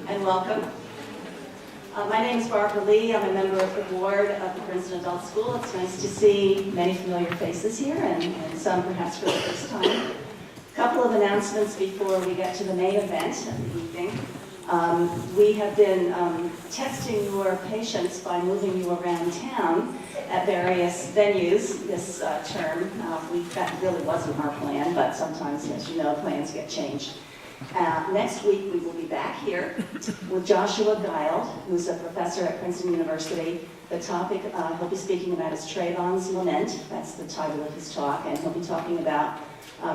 and welcome. My name is Barbara Lee. I'm a member of the board of the Princeton Adult School. It's nice to see many familiar faces here and some perhaps for the first time. A couple of announcements before we get to the main event of the evening. We have been testing your patience by moving you around town at various venues this term. That really wasn't our plan, but sometimes, as you know, plans get changed. Next week, we will be back here with Joshua Guild, who's a professor at Princeton University. The topic he'll be speaking about is Trayvon's Lament. That's the title of his talk, and he'll be talking about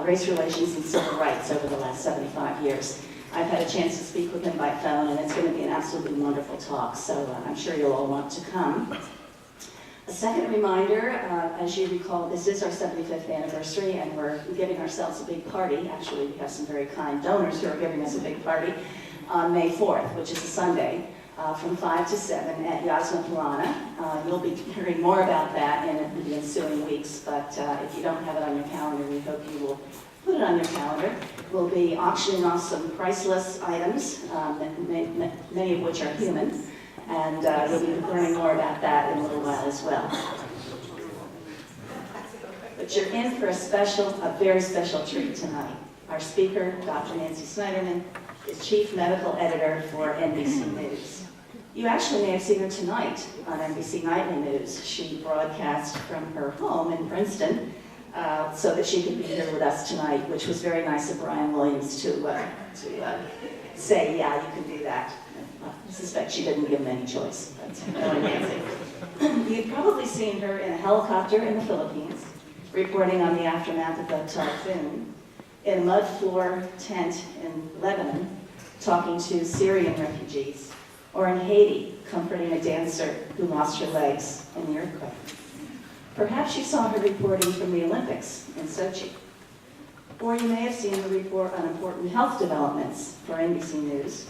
race relations and civil rights over the last 75 years. I've had a chance to speak with him by phone, and it's going to be an absolutely wonderful talk, so I'm sure you'll all want to come. A second reminder, as you recall, this is our 75th anniversary, and we're giving ourselves a big party. Actually, we have some very kind donors who are giving us a big party on May 4th, which is a Sunday, from 5 to 7 at Yasna Purana. You'll be hearing more about that in the ensuing weeks, but if you don't have it on your calendar, we hope you will put it on your calendar. We'll be auctioning off some priceless items, many of which are human. And you'll be learning more about that in a little while as well. But you're in for a very special treat tonight. Our speaker, Dr. Nancy Snyderman, is Chief Medical Editor for NBC News. You actually may have seen her tonight on NBC Nightly News. She broadcast from her home in Princeton so that she could be here with us tonight, which was very nice of Brian Williams to say, yeah, you can do that. I suspect she didn't give him any choice. You've probably seen her in a helicopter in the Philippines, reporting on the aftermath of the typhoon, in a mud floor tent in Lebanon, talking to Syrian refugees, or in Haiti, comforting a dancer who lost her legs in the earthquake. Perhaps you saw her reporting from the Olympics in Sochi. Or you may have seen her report on important health developments for NBC News,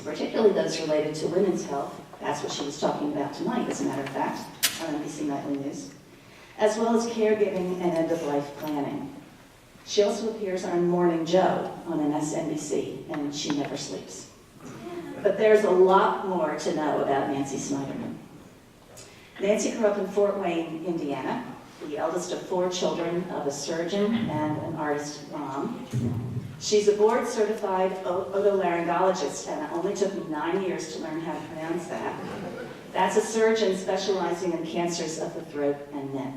particularly those related to women's health. That's what she was talking about tonight, as a matter of fact, on NBC Nightly News, as well as caregiving and end-of-life planning. She also appears on Morning Joe on MSNBC, and she never sleeps. But there's a lot more to know about Nancy Snyderman. Nancy grew up in Fort Wayne, Indiana, the eldest of 4 children of a surgeon and an artist mom. She's a board-certified otolaryngologist, and it only took me 9 years to learn how to pronounce that. That's a surgeon specializing in cancers of the throat and neck.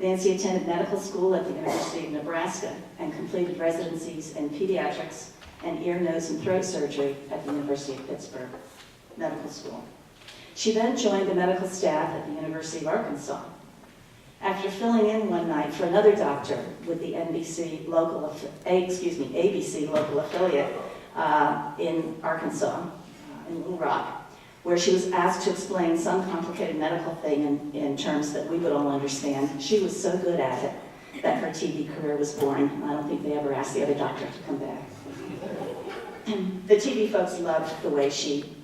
Nancy attended medical school at the University of Nebraska and completed residencies in pediatrics and ear, nose, and throat surgery at the University of Pittsburgh Medical School. She then joined the medical staff at the University of Arkansas. After filling in one night for another doctor with the ABC local affiliate in Arkansas, in Little Rock, where she was asked to explain some complicated medical thing in terms that we would all understand. She was so good at it that her TV career was born. I don't think they ever asked the other doctor to come back. The TV folks loved the way she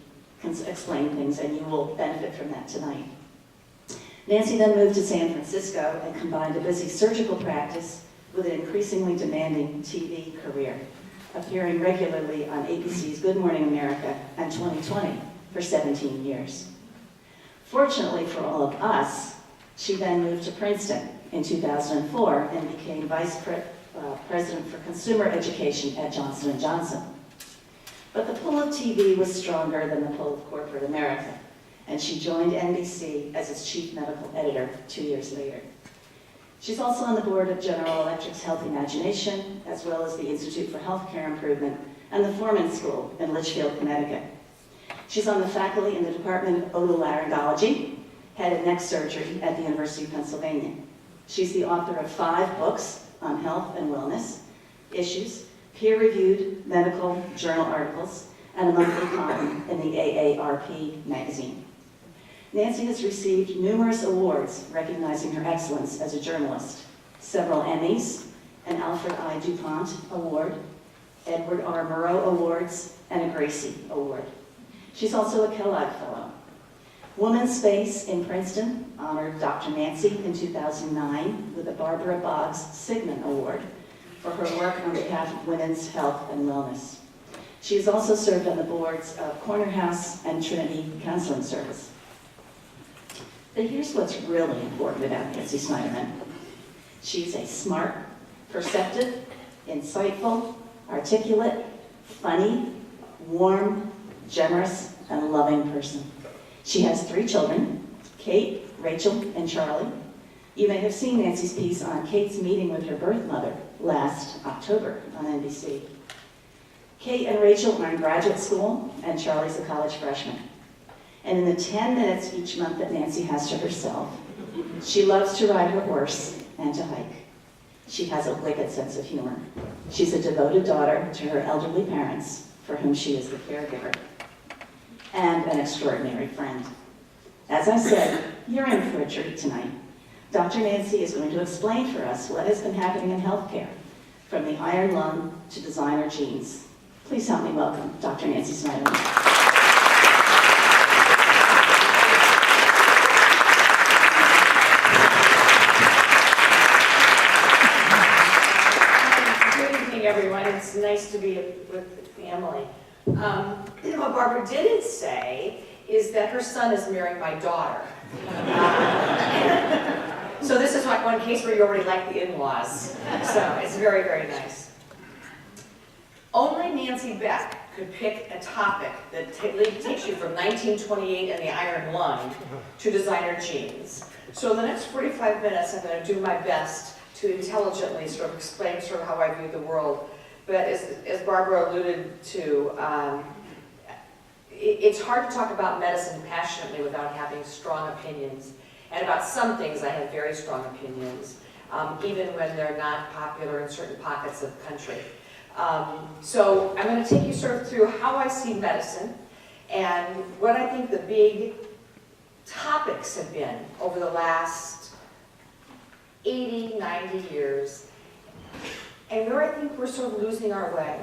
explained things, and you will benefit from that tonight. Nancy then moved to San Francisco and combined a busy surgical practice with an increasingly demanding TV career, appearing regularly on ABC's Good Morning America and 20/20 for 17 years. Fortunately for all of us, she then moved to Princeton in 2004 and became Vice President for Consumer Education at Johnson & Johnson. But the pull of TV was stronger than the pull of corporate America, and she joined NBC as its chief medical editor 2 years later. She's also on the board of General Electric's Health Imagination, as well as the Institute for Healthcare Improvement and the Foreman School in Litchfield, Connecticut. She's on the faculty in the Department of Otolaryngology, head and neck surgery at the University of Pennsylvania. She's the author of 5 books on health and wellness issues, peer-reviewed medical journal articles, and a monthly column in the AARP magazine. Nancy has received numerous awards recognizing her excellence as a journalist, several Emmys, an Alfred I. DuPont Award, Edward R. Murrow Awards, and a Gracie Award. She's also a Kellogg Fellow. Woman's Space in Princeton honored Dr. Nancy in 2009 with the Barbara Boggs Sigmund Award for her work on behalf of women's health and wellness. She has also served on the boards of Corner House and Trinity Counseling Service. But here's what's really important about Nancy Snyderman. She's a smart, perceptive, insightful, articulate, funny, warm, generous, and loving person. She has 3 children, Kate, Rachel, and Charlie. You may have seen Nancy's piece on Kate's meeting with her birth mother last October on NBC. Kate and Rachel are in graduate school, and Charlie's a college freshman. And in the 10 minutes each month that Nancy has to herself, she loves to ride her horse and to hike. She has a wicked sense of humor. She's a devoted daughter to her elderly parents, for whom she is the caregiver, and an extraordinary friend. As I said, you're in for a treat tonight. Dr. Nancy is going to explain for us what has been happening in healthcare, from the iron lung to designer jeans. Please help me welcome Dr. Nancy Snyderman. Everyone, it's nice to be with the family. What Barbara didn't say is that her son is marrying my daughter. So this is like one case where you already like the in-laws. So it's very, very nice. Only Nancy Beck could pick a topic that takes you from 1928 and the iron lung to designer jeans. So in the next 45 minutes, I'm going to do my best to intelligently sort of explain sort of how I view the world. But as Barbara alluded to, it's hard to talk about medicine passionately without having strong opinions. And about some things I have very strong opinions, even when they're not popular in certain pockets of the country. So I'm going to take you sort of through how I see medicine and what I think the big topics have been over the last 80, 90 years, and where I think we're sort of losing our way.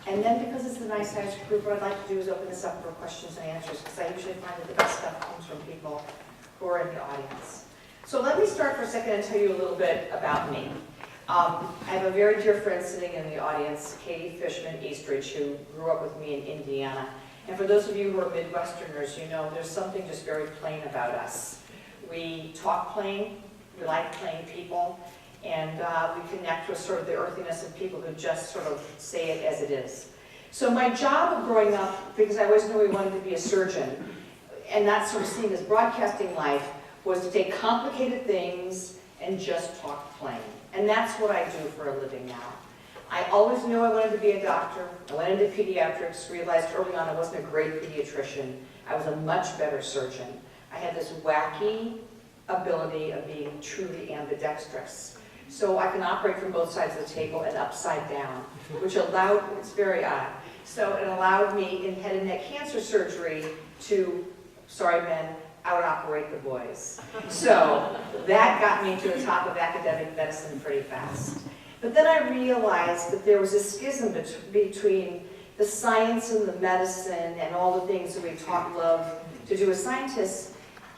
And then, because it's a nice sized group, what I'd like to do is open this up for questions and answers, because I usually find that the best stuff comes from people who are in the audience. So let me start for a second and tell you a little bit about me. I have a very dear friend sitting in the audience, Katie Fishman Eastridge, who grew up with me in Indiana. And for those of you who are Midwesterners, you know there's something just very plain about us. We talk plain. We like plain people, and we connect with sort of the earthiness of people who just sort of say it as it is. So my job of growing up, because I always knew we wanted to be a surgeon, and not sort of seeing as broadcasting life, was to take complicated things and just talk plain. And that's what I do for a living now. I always knew I wanted to be a doctor. I went into pediatrics, realized early on I wasn't a great pediatrician. I was a much better surgeon. I had this wacky ability of being truly ambidextrous. So I can operate from both sides of the table and upside down, which allowed, it's very odd, so it allowed me in head and neck cancer surgery to, sorry men, out-operate the boys. So that got me to the top of academic medicine pretty fast. But then I realized that there was a schism between the science and the medicine and all the things that we love to do as scientists,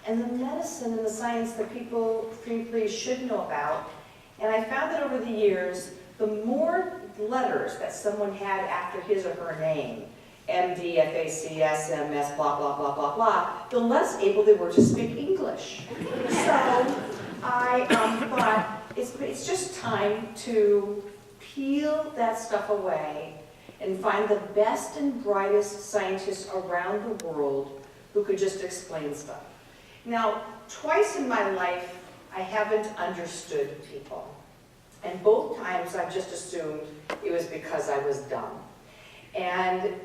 and the medicine and the science that people frankly should know about. And I found that over the years, the more letters that someone had after his or her name, MD, FAC, SMS, blah, blah, blah, blah, blah, the less able they were to speak English. So I thought it's just time to peel that stuff away and find the best and brightest scientists around the world who could just explain stuff. Now, twice in my life, I haven't understood people. And both times I've just assumed it was because I was dumb. And,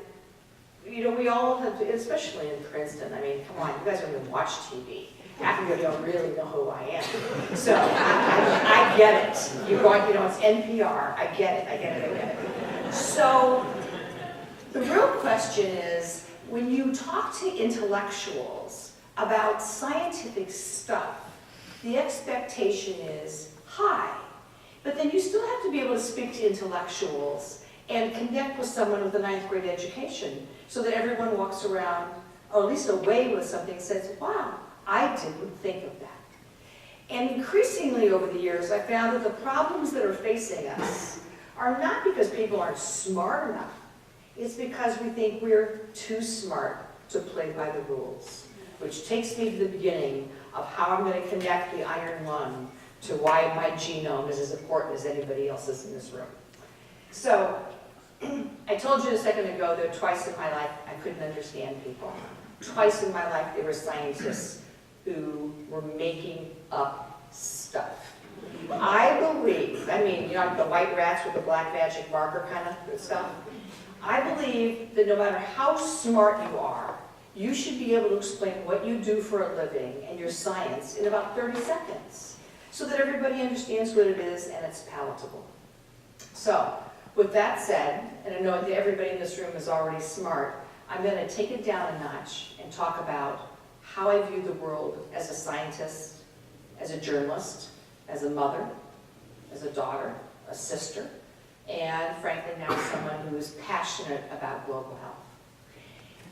you know, we all have, especially in Princeton, I mean, come on, you guys don't even watch TV. Half of you don't really know who I am. So I get it. You're going, you know, it's NPR. I get it. So the real question is, when you talk to intellectuals about scientific stuff, the expectation is high. But then you still have to be able to speak to intellectuals and connect with someone with a 9th grade education so that everyone walks around, or at least away with something and says, wow, I didn't think of that. And increasingly over the years, I found that the problems that are facing us are not because people aren't smart enough. It's because we think we're too smart to play by the rules, which takes me to the beginning of how I'm going to connect the iron lung to why my genome is as important as anybody else's in this room. So, I told you a second ago that twice in my life I couldn't understand people. Twice in my life there were scientists who were making up stuff. I believe, I mean, you know, like the white rats with the black magic marker kind of stuff. I believe that no matter how smart you are, you should be able to explain what you do for a living and your science in about 30 seconds so that everybody understands what it is and it's palatable. So, with that said, and I know that everybody in this room is already smart, I'm going to take it down a notch and talk about how I view the world as a scientist, as a journalist, as a mother, as a daughter, a sister, and frankly now someone who is passionate about global health.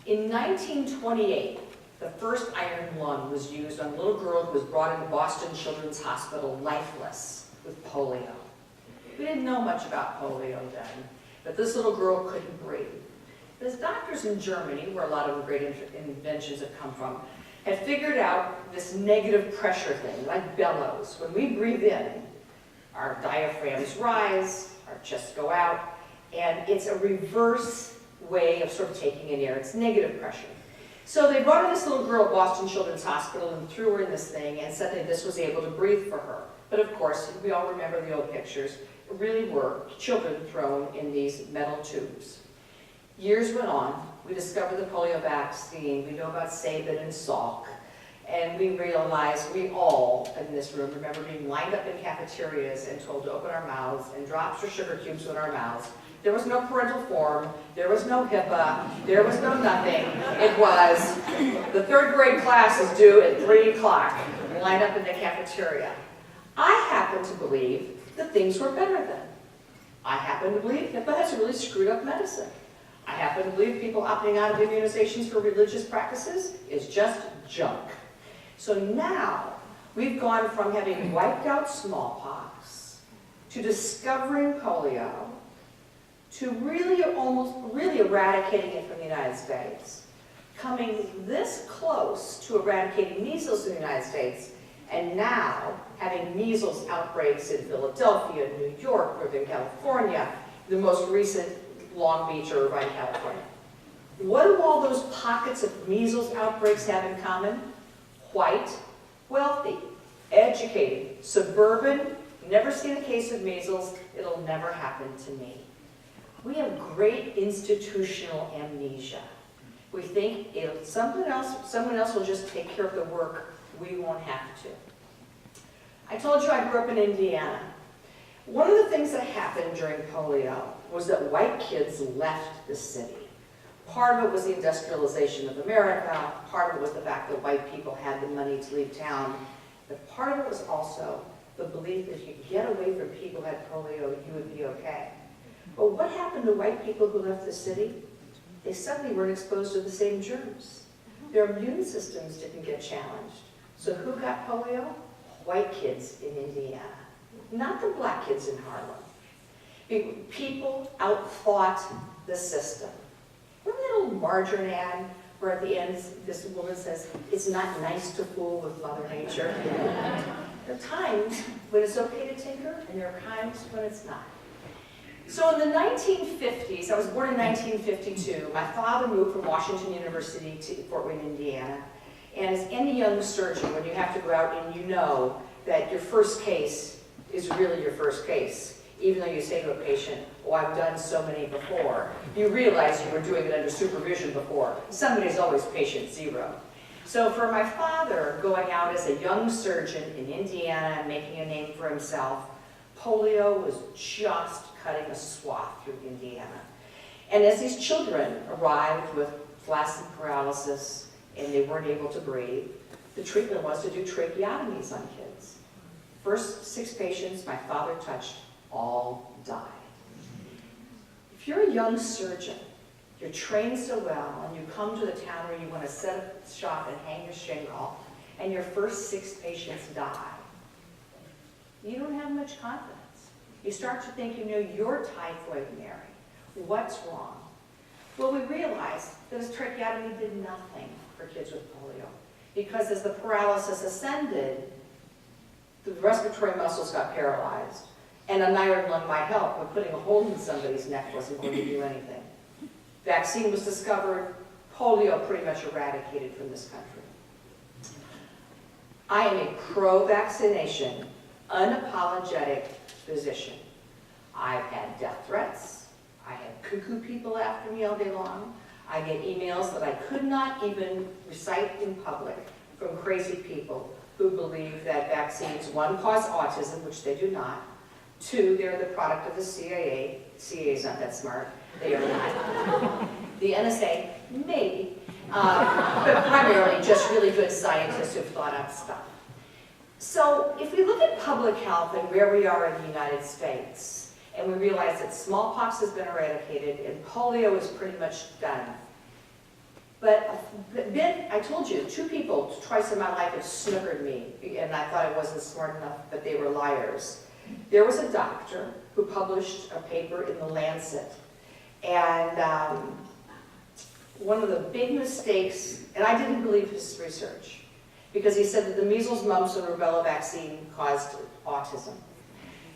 In 1928, the first iron lung was used on a little girl who was brought into Boston Children's Hospital lifeless with polio. We didn't know much about polio then, but this little girl couldn't breathe. The doctors in Germany, where a lot of the great inventions have come from, had figured out this negative pressure thing, like bellows. When we breathe in, our diaphragms rise, our chests go out, and it's a reverse way of sort of taking in air. It's negative pressure. So they brought in this little girl at Boston Children's Hospital and threw her in this thing, and suddenly this was able to breathe for her. But of course, we all remember the old pictures. It really were children thrown in these metal tubes. Years went on. We discovered the polio vaccine. We know about Sabin and Salk. And we realized, we all in this room remember being lined up in cafeterias and told to open our mouths and drops or sugar cubes in our mouths. There was no parental form. There was no HIPAA. There was no nothing. It was, the third grade class is due at 3 o'clock. Lined up in the cafeteria. I happen to believe that things were better then. I happen to believe HIPAA has really screwed up medicine. I happen to believe people opting out of immunizations for religious practices is just junk. So now, we've gone from having wiped out smallpox, to discovering polio, to really eradicating it from the United States, coming this close to eradicating measles in the United States, and now having measles outbreaks in Philadelphia, New York, Northern California, the most recent Long Beach or Irvine, California. What do all those pockets of measles outbreaks have in common? White, wealthy, educated, suburban, never seen a case of measles, it'll never happen to me. We have great institutional amnesia. We think if someone else will just take care of the work, we won't have to. I told you I grew up in Indiana. One of the things that happened during polio was that white kids left the city. Part of it was the industrialization of America. Part of it was the fact that white people had the money to leave town. But part of it was also the belief that if you could get away from people who had polio, you would be okay. But what happened to white people who left the city? They suddenly weren't exposed to the same germs. Their immune systems didn't get challenged. So who got polio? White kids in Indiana, not the black kids in Harlem. People outfought the system. Remember that old margarine ad where at the end this woman says, "It's not nice to fool with Mother Nature"? There are times when it's okay to tinker, and there are times when it's not. So in the 1950s, I was born in 1952, my father moved from Washington University to Fort Wayne, Indiana. And as any young surgeon, when you have to go out and you know that your first case is really your first case, even though you say to a patient, "Oh, I've done so many before," you realize you were doing it under supervision before. Somebody's always patient zero. So for my father, going out as a young surgeon in Indiana and making a name for himself, polio was just cutting a swath through Indiana. And as these children arrived with flaccid paralysis and they weren't able to breathe, the treatment was to do tracheotomies on kids. First 6 patients my father touched all died. If you're a young surgeon, you're trained so well, and you come to the town where you want to set up shop and hang your shingle, and your first 6 patients die, you don't have much confidence. You start to think you know you're typhoid Mary. What's wrong? Well, we realized that this tracheotomy did nothing for kids with polio, because as the paralysis ascended, the respiratory muscles got paralyzed, and an iron lung might help, but putting a hole in somebody's neck wasn't going to do anything. Vaccine was discovered, polio pretty much eradicated from this country. I am a pro-vaccination, unapologetic physician. I've had death threats. I have cuckoo people after me all day long. I get emails that I could not even recite in public from crazy people who believe that vaccines, one, cause autism, which they do not. Two, they're the product of the CIA. CIA is not that smart. They are not. The NSA, maybe. But primarily just really good scientists who've thought out stuff. So if we look at public health and where we are in the United States, and we realize that smallpox has been eradicated and polio is pretty much done. But I told you, 2 people twice in my life have snookered me, and I thought I wasn't smart enough, but they were liars. There was a doctor who published a paper in The Lancet, and one of the big mistakes, and I didn't believe his research, because he said that the measles, mumps, and rubella vaccine caused autism.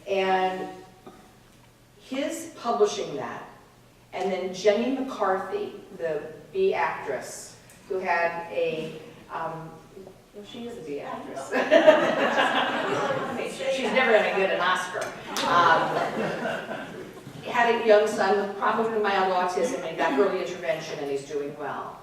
And his publishing that, and then Jenny McCarthy, the Bee actress, who had a, well, she is a Bee actress. She's never going to get an Oscar. Had a young son with probably mild autism, and he got early intervention, and he's doing well.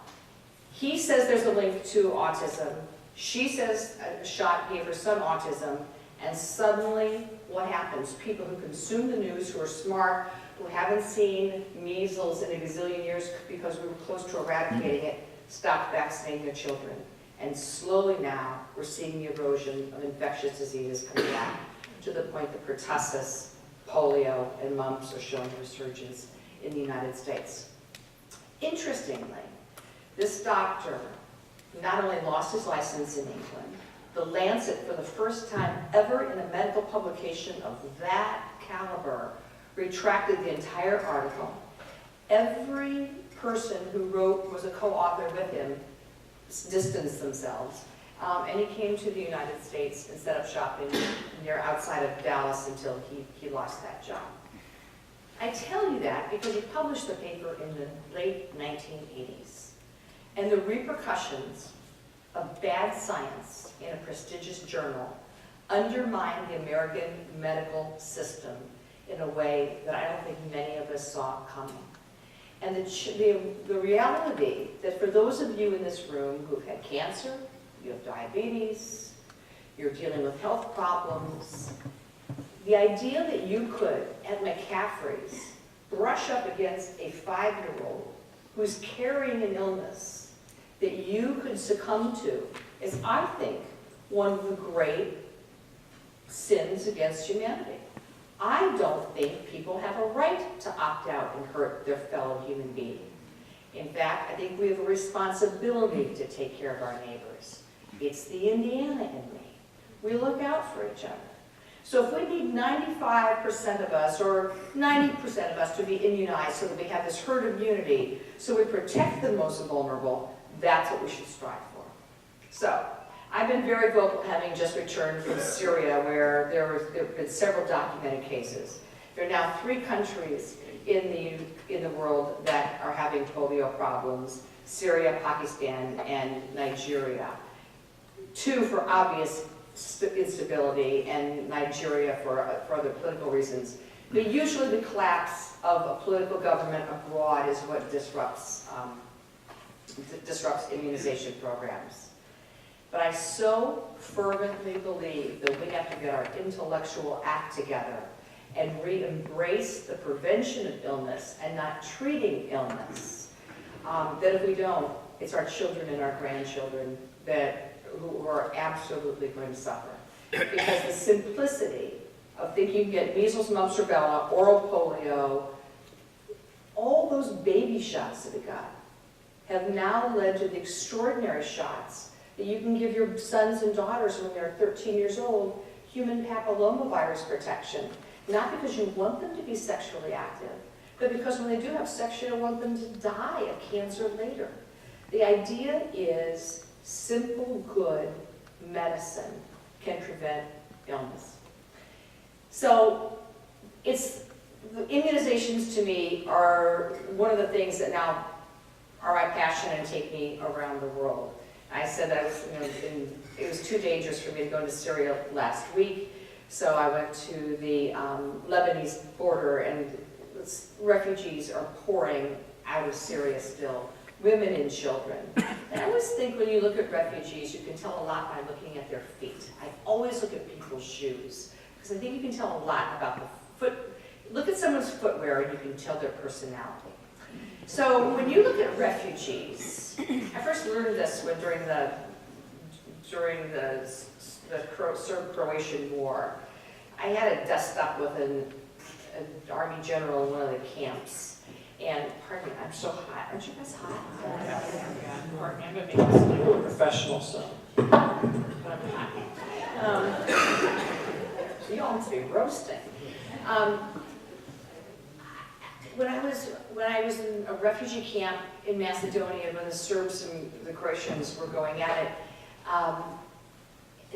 He says there's a link to autism. She says a shot gave her son autism, and suddenly, what happens? People who consume the news, who are smart, who haven't seen measles in a gazillion years because we were close to eradicating it, stopped vaccinating their children. And slowly now, we're seeing the erosion of infectious diseases coming back to the point that pertussis, polio, and mumps are showing resurgence in the United States. Interestingly, this doctor not only lost his license in England, The Lancet, for the first time ever in a medical publication of that caliber, retracted the entire article. Every person who wrote, was a co-author with him, distanced themselves. And he came to the United States and set up shop near outside of Dallas until he lost that job. I tell you that because he published the paper in the late 1980s. And the repercussions of bad science in a prestigious journal undermined the American medical system in a way that I don't think many of us saw coming. And the reality that for those of you in this room who've had cancer, you have diabetes, you're dealing with health problems, the idea that you could, at McCaffrey's, brush up against a 5-year-old who's carrying an illness that you could succumb to is, I think, one of the great sins against humanity. I don't think people have a right to opt out and hurt their fellow human being. In fact, I think we have a responsibility to take care of our neighbors. It's the Indiana in me. We look out for each other. So if we need 95% of us or 90% of us to be immunized so that we have this herd immunity, so we protect the most vulnerable, that's what we should strive for. So, I've been very vocal, having just returned from Syria, where there have been several documented cases. There are now 3 countries in the world that are having polio problems: Syria, Pakistan, and Nigeria. 2 for obvious instability, and Nigeria for other political reasons. But usually the collapse of a political government abroad is what disrupts immunization programs. But I so fervently believe that we have to get our intellectual act together and re-embrace the prevention of illness and not treating illness. That if we don't, it's our children and our grandchildren who are absolutely going to suffer. Because the simplicity of thinking you can get measles, mumps, rubella, oral polio, all those baby shots that we got have now led to the extraordinary shots that you can give your sons and daughters when they're 13 years old, human papillomavirus protection. Not because you want them to be sexually active, but because when they do have sex, you don't want them to die of cancer later. The idea is simple, good medicine can prevent illness. So it's, the immunizations to me are one of the things that now are my passion and take me around the world. I said that I was, it was too dangerous for me to go into Syria last week, so I went to the Lebanese border, and refugees are pouring out of Syria still, women and children. And I always think when you look at refugees, you can tell a lot by looking at their feet. I always look at people's shoes, because I think you can tell a lot about the foot. Look at someone's footwear and you can tell their personality. So when you look at refugees, I first learned this during the Serb-Croatian War. I had a dust up with an army general in one of the camps. And pardon me, I'm so hot. Aren't you guys hot? Pardon me, I'm going to make this a little professional, so. But I'm hot. So you all must be roasting. When I was in a refugee camp in Macedonia, when the Serbs and the Croatians were going at it,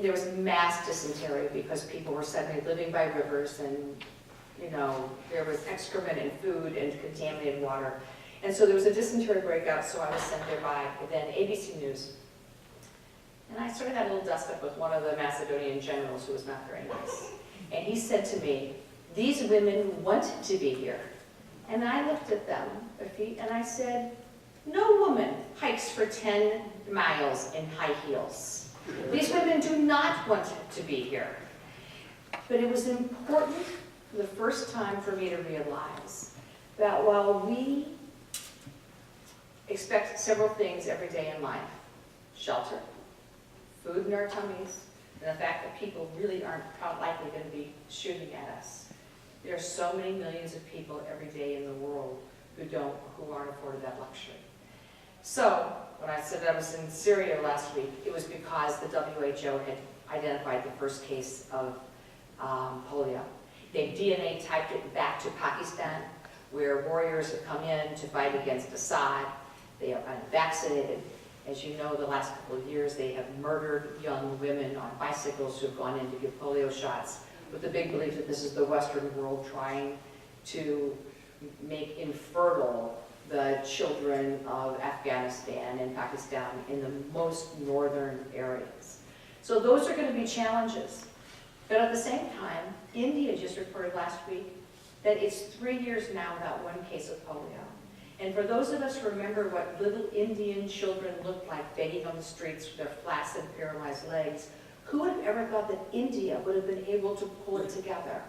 there was mass dysentery because people were suddenly living by rivers, and there was excrement and food and contaminated water. And so there was a dysentery breakout, so I was sent there by then ABC News. And I sort of had a little dust up with one of the Macedonian generals who was not very nice. And he said to me, "These women want to be here." And I looked at them, their feet, and I said, "No woman hikes for 10 miles in high heels. These women do not want to be here." But it was important for the first time for me to realize that while we expect several things every day in life, shelter, food in our tummies, and the fact that people really aren't likely going to be shooting at us, there are so many millions of people every day in the world who aren't afforded that luxury. So when I said I was in Syria last week, it was because the WHO had identified the first case of polio. They DNA typed it back to Pakistan, where warriors have come in to fight against Assad. They are unvaccinated. As you know, the last couple of years, they have murdered young women on bicycles who have gone in to give polio shots, with the big belief that this is the Western world trying to make infertile the children of Afghanistan and Pakistan in the most northern areas. So those are going to be challenges. But at the same time, India just reported last week that it's 3 years now without one case of polio. And for those of us who remember what little Indian children looked like begging on the streets with their flaccid, paralyzed legs, who would have ever thought that India would have been able to pull it together?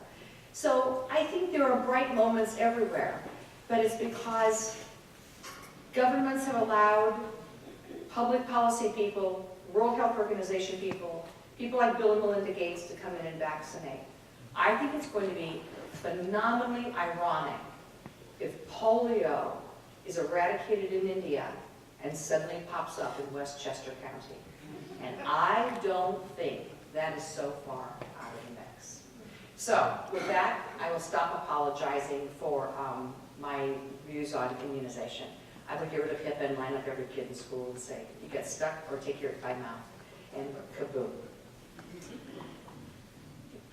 So I think there are bright moments everywhere, but it's because governments have allowed public policy people, World Health Organization people, people like Bill and Melinda Gates to come in and vaccinate. I think it's going to be phenomenally ironic if polio is eradicated in India and suddenly pops up in Westchester County. And I don't think that is so far out of the mix. So with that, I will stop apologizing for my views on immunization. I would get rid of HIPAA and line up every kid in school and say, you get stuck or take your by mouth, and kaboom.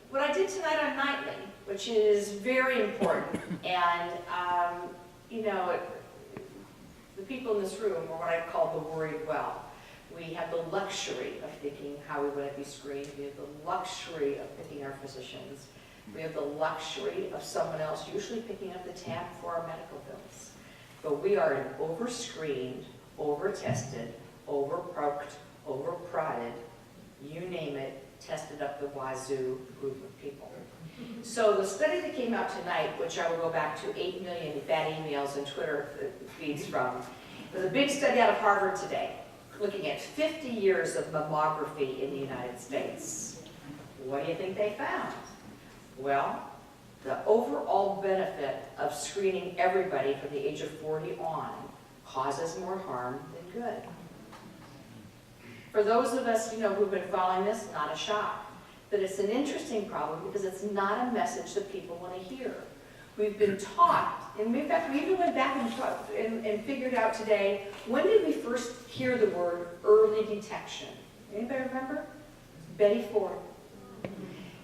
What I did tonight on Nightly, which is very important, and the people in this room are what I call the worried well. We have the luxury of thinking how we want to be screened. We have the luxury of picking our physicians. We have the luxury of someone else usually picking up the tab for our medical bills. But we are an over-screened, over-tested, over-proked, over-prodded, you name it, tested up the wazoo group of people. So the study that came out tonight, which I will go back to 8 million bad emails and Twitter feeds from, was a big study out of Harvard today, looking at 50 years of mammography in the United States. What do you think they found? Well, the overall benefit of screening everybody from the age of 40 on causes more harm than good. For those of us who've been following this, not a shock. But it's an interesting problem because it's not a message that people want to hear. We've been taught, and we even went back and figured out today, when did we first hear the word early detection? Anybody remember? Betty Ford.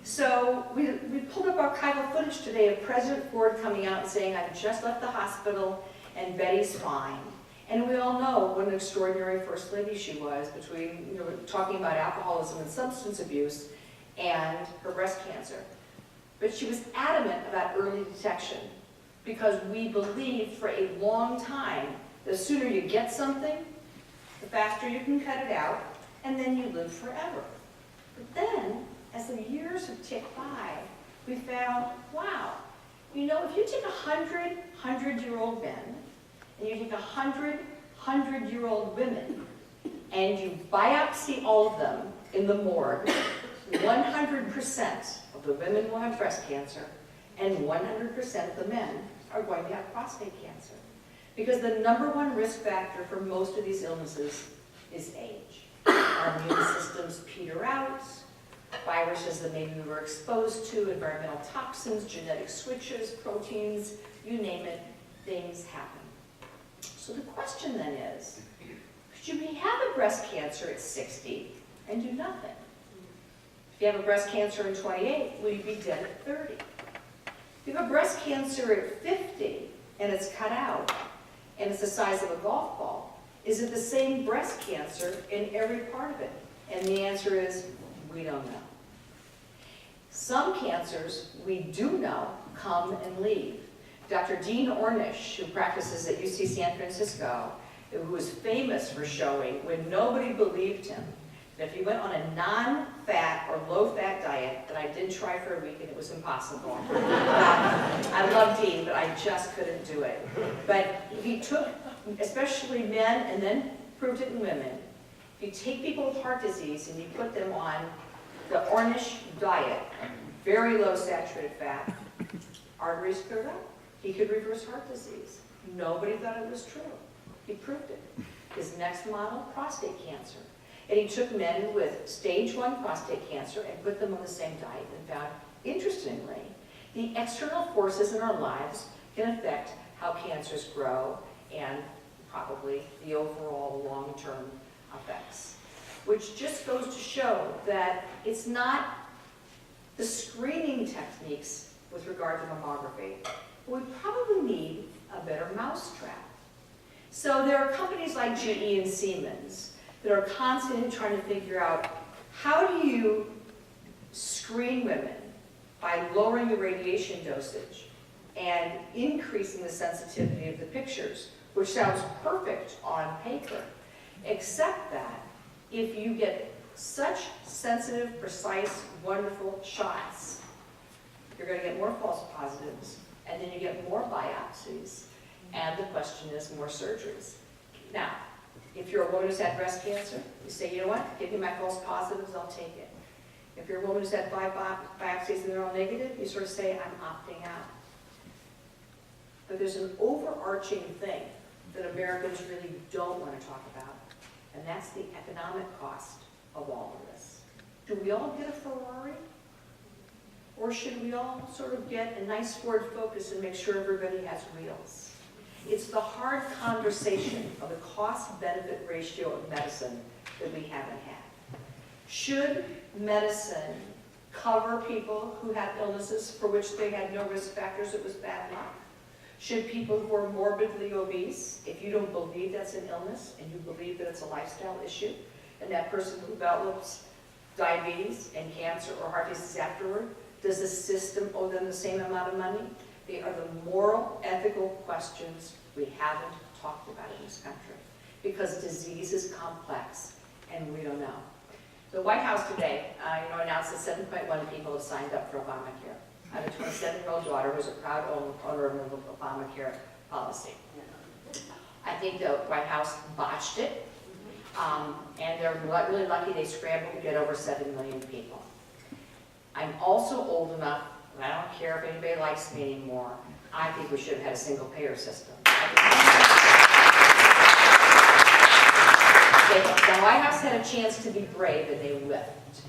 So we pulled up archival footage today of President Ford coming out and saying, I've just left the hospital and Betty's fine. And we all know what an extraordinary first lady she was, between talking about alcoholism and substance abuse and her breast cancer. But she was adamant about early detection because we believed for a long time the sooner you get something, the faster you can cut it out, and then you live forever. But then, as the years have ticked by, we found, wow, if you take 100 100-year-old men, and you take 100 100-year-old women, and you biopsy all of them in the morgue, 100% of the women will have breast cancer, and 100% of the men are going to have prostate cancer. Because the #1 risk factor for most of these illnesses is age. Our immune systems peter out, viruses that maybe we were exposed to, environmental toxins, genetic switches, proteins, you name it, things happen. So the question then is, should we have a breast cancer at 60 and do nothing? If you have a breast cancer at 28, will you be dead at 30? If you have a breast cancer at 50 and it's cut out and it's the size of a golf ball, is it the same breast cancer in every part of it? And the answer is, we don't know. Some cancers we do know come and leave. Dr. Dean Ornish, who practices at UC San Francisco, who is famous for showing when nobody believed him, that if you went on a non-fat or low-fat diet, that I did try for a week and it was impossible. I love Dean, but I just couldn't do it. But he took, especially men, and then proved it in women, if you take people with heart disease and you put them on the Ornish diet, very low saturated fat, arteries cleared up. He could reverse heart disease. Nobody thought it was true. He proved it. His next model, prostate cancer. And he took men with stage 1 prostate cancer and put them on the same diet and found, interestingly, the external forces in our lives can affect how cancers grow and probably the overall long-term effects. Which just goes to show that it's not the screening techniques with regard to mammography. We probably need a better mousetrap. So there are companies like GE and Siemens that are constantly trying to figure out how do you screen women by lowering the radiation dosage and increasing the sensitivity of the pictures, which sounds perfect on paper, except that if you get such sensitive, precise, wonderful shots, you're going to get more false positives, and then you get more biopsies, and the question is more surgeries. Now, if you're a woman who's had breast cancer, you say, you know what, give me my false positives, I'll take it. If you're a woman who's had 5 biopsies and they're all negative, you sort of say, I'm opting out. But there's an overarching thing that Americans really don't want to talk about, and that's the economic cost of all of this. Do we all get a Ferrari? Or should we all sort of get a nice Ford Focus and make sure everybody has wheels? It's the hard conversation of the cost-benefit ratio of medicine that we haven't had. Should medicine cover people who have illnesses for which they had no risk factors, it was bad luck? Should people who are morbidly obese, if you don't believe that's an illness and you believe that it's a lifestyle issue, and that person who develops diabetes and cancer or heart disease afterward, does the system owe them the same amount of money? They are the moral, ethical questions we haven't talked about in this country because disease is complex and we don't know. The White House today announced that 7.1 people have signed up for Obamacare. I have a 27-year-old daughter who's a proud owner of the Obamacare policy. I think the White House botched it, and they're really lucky they scrambled to get over 7 million people. I'm also old enough, and I don't care if anybody likes me anymore, I think we should have had a single-payer system. The White House had a chance to be brave, and they whiffed.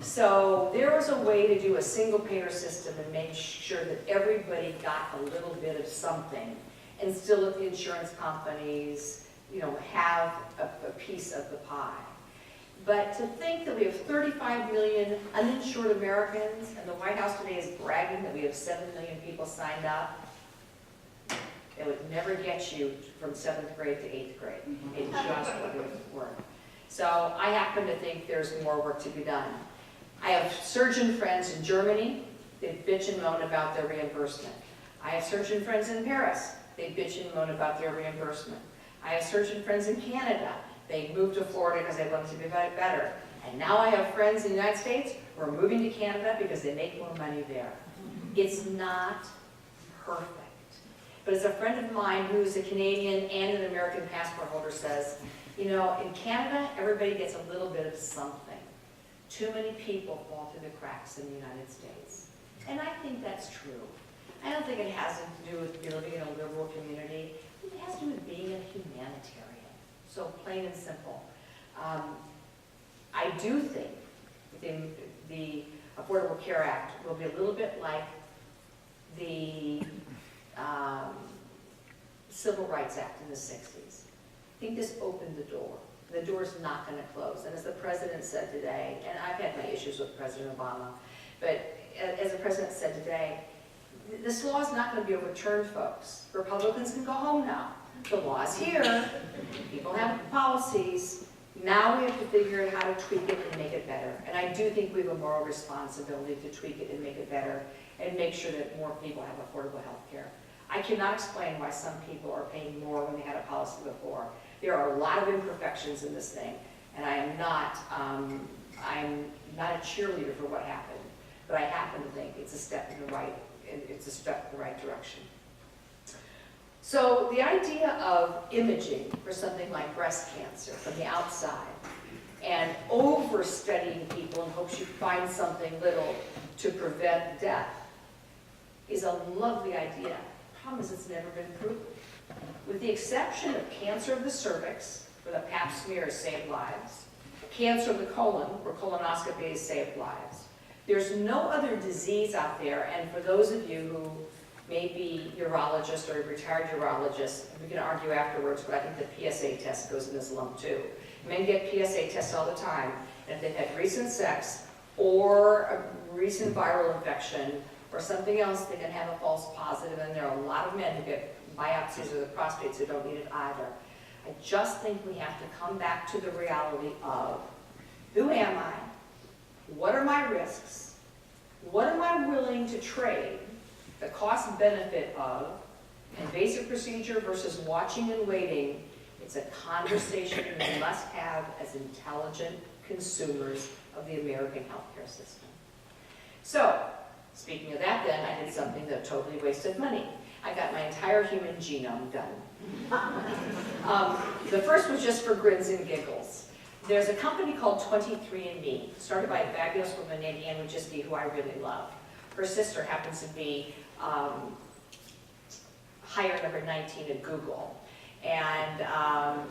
So there was a way to do a single payer system and make sure that everybody got a little bit of something, and still let the insurance companies, you know, have a piece of the pie. But to think that we have 35 million uninsured Americans, and the White House today is bragging that we have 7 million people signed up, it would never get you from 7th grade to 8th grade. It just wouldn't work. So I happen to think there's more work to be done. I have surgeon friends in Germany. They bitch and moan about their reimbursement. I have surgeon friends in Paris. They bitch and moan about their reimbursement. I have surgeon friends in Canada. They moved to Florida because they wanted to be better. And now I have friends in the United States who are moving to Canada because they make more money there. It's not perfect. But as a friend of mine who's a Canadian and an American passport holder says, you know, in Canada, everybody gets a little bit of something. Too many people fall through the cracks in the United States. And I think that's true. I don't think it has to do with living in a liberal community. It has to do with being a humanitarian. So plain and simple. I do think the Affordable Care Act will be a little bit like the Civil Rights Act in the 60s. I think this opened the door. The door's not going to close. And as the president said today, and I've had my issues with President Obama, but as the president said today, this law is not going to be overturned, folks. Republicans can go home now. The law's here. People have policies. Now we have to figure out how to tweak it and make it better. And I do think we have a moral responsibility to tweak it and make it better and make sure that more people have affordable health care. I cannot explain why some people are paying more when they had a policy before. There are a lot of imperfections in this thing, and I'm not a cheerleader for what happened, but I happen to think it's a step in the right direction. So the idea of imaging for something like breast cancer from the outside and over-studying people in hopes you find something little to prevent death is a lovely idea. The problem is it's never been proven. With the exception of cancer of the cervix, where the pap smear has saved lives, cancer of the colon, where colonoscopy has saved lives. There's no other disease out there, and for those of you who may be urologists or retired urologists, we can argue afterwards, but I think the PSA test goes in this lump too. Men get PSA tests all the time, and if they've had recent sex or a recent viral infection or something else, they can have a false positive, and there are a lot of men who get biopsies of the prostates who don't need it either. I just think we have to come back to the reality of, who am I? What are my risks? What am I willing to trade the cost benefit of invasive procedure versus watching and waiting? It's a conversation we must have as intelligent consumers of the American healthcare system. So, speaking of that then, I did something that totally wasted money. I got my entire human genome done. The first was just for grins and giggles. There's a company called 23andMe, started by a fabulous woman named Ann Wojcicki, who I really love. Her sister happens to be hire number 19 at Google. And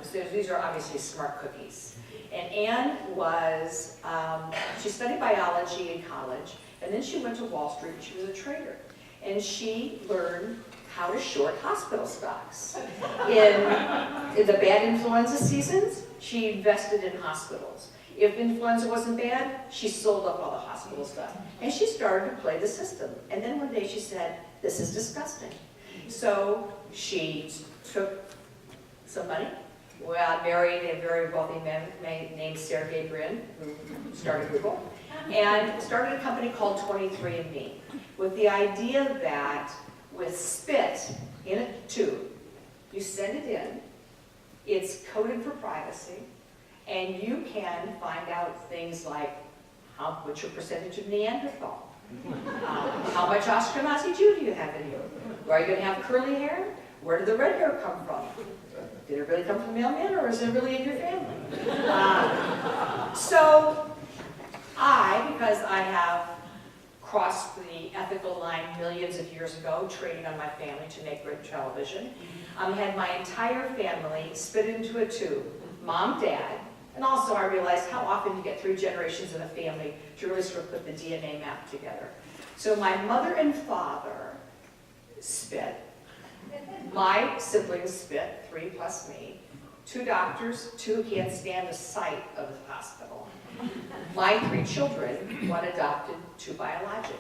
so these are obviously smart cookies. And Ann was, she studied biology in college, and then she went to Wall Street and she was a trader. And she learned how to short hospital stocks. In the bad influenza seasons, she invested in hospitals. If influenza wasn't bad, she sold up all the hospital stuff. And she started to play the system. And then one day she said, this is disgusting. So she took some money, married a very wealthy man named Sergey Brin, who started Google, and started a company called 23andMe, with the idea that with spit in a tube, you send it in, it's coded for privacy, and you can find out things like what's your percentage of Neanderthal, how much Ashkenazi Jew do you have in you, are you going to have curly hair, where did the red hair come from? Did it really come from mailman, or is it really in your family? So because I have crossed the ethical line millions of years ago, trading on my family to make great television, had my entire family spit into a tube, mom, dad, And also I realized how often you get 3 generations in a family to really sort of put the DNA map together. So my mother and father spit. My siblings spit, 3 plus me. 2 doctors, 2 who can't stand the sight of the hospital. My 3 children, 1 adopted, 2 biologic.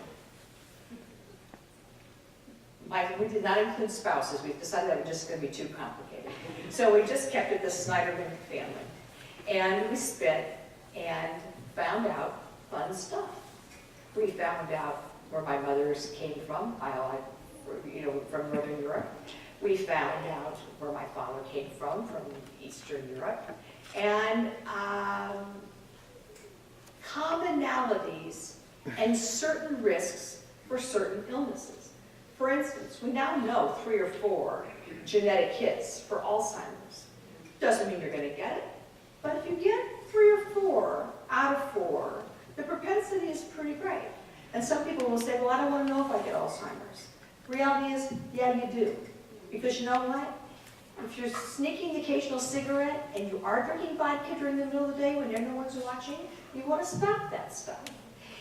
We did not include spouses. We've decided that was just going to be too complicated. So we just kept it the Snyderman family. And we spit and found out fun stuff. We found out where my mothers came from, from Northern Europe. We found out where my father came from Eastern Europe. And commonalities and certain risks for certain illnesses. For instance, we now know 3 or 4 genetic hits for Alzheimer's. Doesn't mean you're going to get it, but if you get 3 or 4 out of 4, the propensity is pretty great. And some people will say, well, I don't want to know if I get Alzheimer's. The reality is, yeah, you do. Because you know what? If you're sneaking the occasional cigarette and you are drinking vodka during the middle of the day when no one's watching, you want to stop that stuff.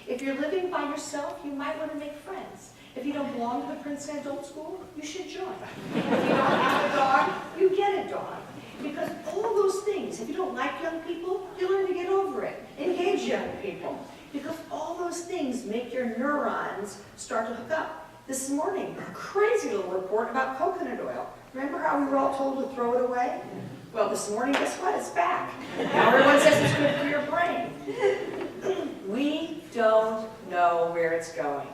If you're living by yourself, you might want to make friends. If you don't belong to the Princeton Adult School, you should join. If you don't have a dog, you get a dog. Because all those things, if you don't like young people, you learn to get over it. Engage young people. Because all those things make your neurons start to hook up. This morning, a crazy little report about coconut oil. Remember how we were all told to throw it away? Well, this morning, guess what? It's back. Now everyone says it's good for your brain. We don't know where it's going.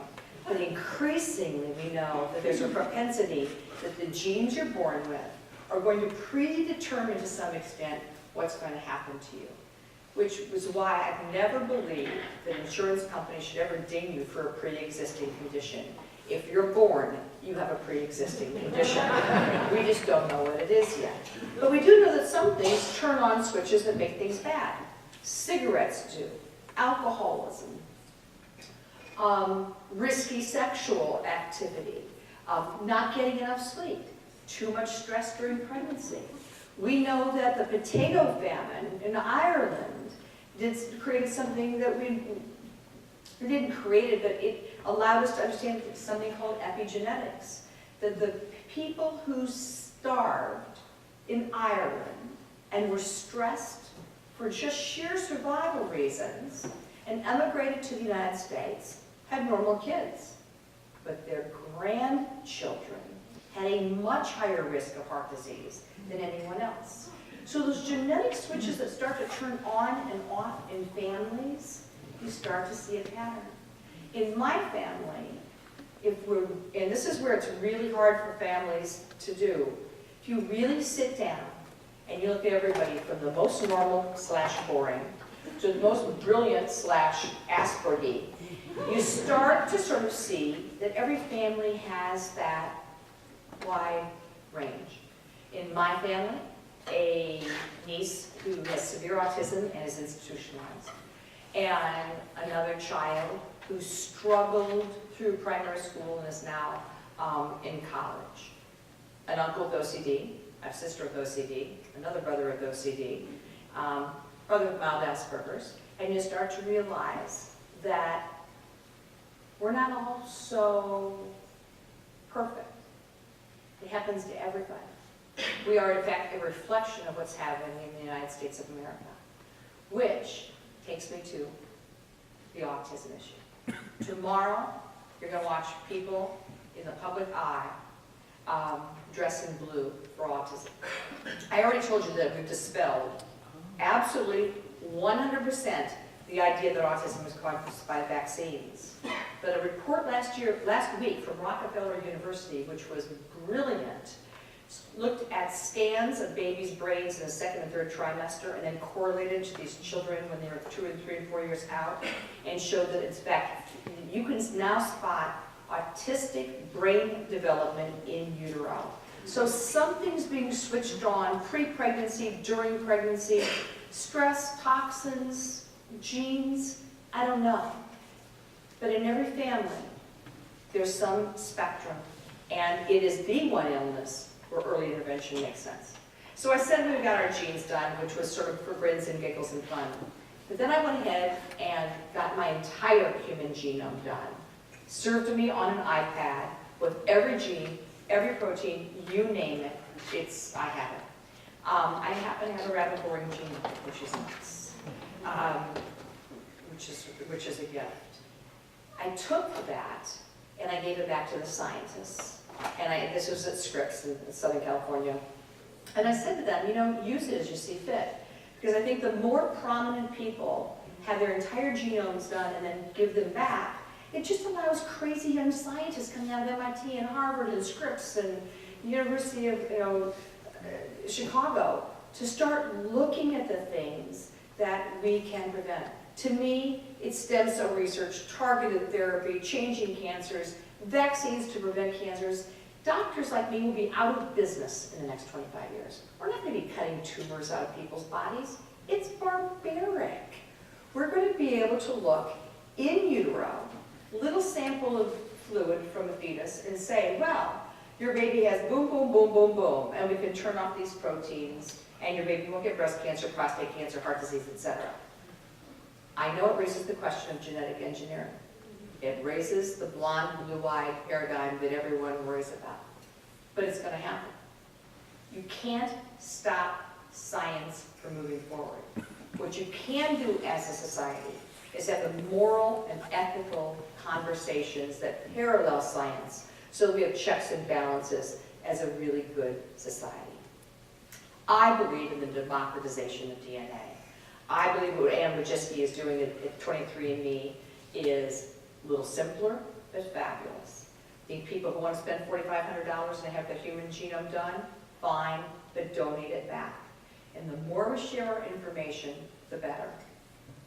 But increasingly, we know that there's a propensity that the genes you're born with are going to predetermine to some extent what's going to happen to you. Which was why I've never believed that insurance companies should ever ding you for a pre-existing condition. If you're born, you have a pre-existing condition. We just don't know what it is yet. But we do know that some things turn on switches that make things bad. Cigarettes do. Alcoholism. Risky sexual activity. Not getting enough sleep. Too much stress during pregnancy. We know that the potato famine in Ireland created something that we didn't create it, but it allowed us to understand something called epigenetics. That the people who starved in Ireland and were stressed for just sheer survival reasons and emigrated to the United States had normal kids. But their grandchildren had a much higher risk of heart disease than anyone else. So those genetic switches that start to turn on and off in families, you start to see a pattern. In my family, and this is where it's really hard for families to do, if you really sit down and you look at everybody from the most normal / boring to the most brilliant / Aspergy, you start to sort of see that every family has that wide range. In my family, a niece who has severe autism and is institutionalized, and another child who struggled through primary school and is now in college. An uncle with OCD, a sister with OCD, another brother with OCD, brother with mild Asperger's, and you start to realize that we're not all so perfect. It happens to everybody. We are, in fact, a reflection of what's happening in the United States of America, which takes me to the autism issue. Tomorrow, you're going to watch people in the public eye dress in blue for autism. I already told you that we've dispelled absolutely 100% the idea that autism was caused by vaccines. But a report last week from Rockefeller University, which was brilliant, looked at scans of babies' brains in the 2nd and 3rd trimester and then correlated to these children when they were 2 and 3 and 4 years out and showed that, in fact, you can now spot autistic brain development in utero. So something's being switched on pre-pregnancy, during pregnancy, stress, toxins, genes, I don't know. But in every family, there's some spectrum. And it is the one illness where early intervention makes sense. So I said we got our genes done, which was sort of for grins and giggles and fun. But then I went ahead and got my entire human genome done. Served to me on an iPad with every gene, every protein, you name it, I have it. I happen to have a rather boring genome, which is nice, which is a gift. I took that and I gave it back to the scientists. And this was at Scripps in Southern California. And I said to them, use it as you see fit. Because I think the more prominent people have their entire genomes done and then give them back, it just allows crazy young scientists coming out of MIT and Harvard and Scripps and University of Chicago to start looking at the things that we can prevent. To me, it's stem cell research, targeted therapy, changing cancers, vaccines to prevent cancers. Doctors like me will be out of business in the next 25 years. We're not going to be cutting tumors out of people's bodies. It's barbaric. We're going to be able to look in utero, little sample of fluid from a fetus, and say, well, your baby has boom, boom, boom, boom, boom, and we can turn off these proteins, and your baby won't get breast cancer, prostate cancer, heart disease, etc. I know it raises the question of genetic engineering. It raises the blonde, blue-eyed paradigm that everyone worries about. But it's going to happen. You can't stop science from moving forward. What you can do as a society is have the moral and ethical conversations that parallel science so that we have checks and balances as a really good society. I believe in the democratization of DNA. I believe what Anne Wojcicki is doing at 23andMe is a little simpler, but fabulous. I think people who want to spend $4,500 and have their human genome done, fine, but donate it back. And the more we share our information, the better.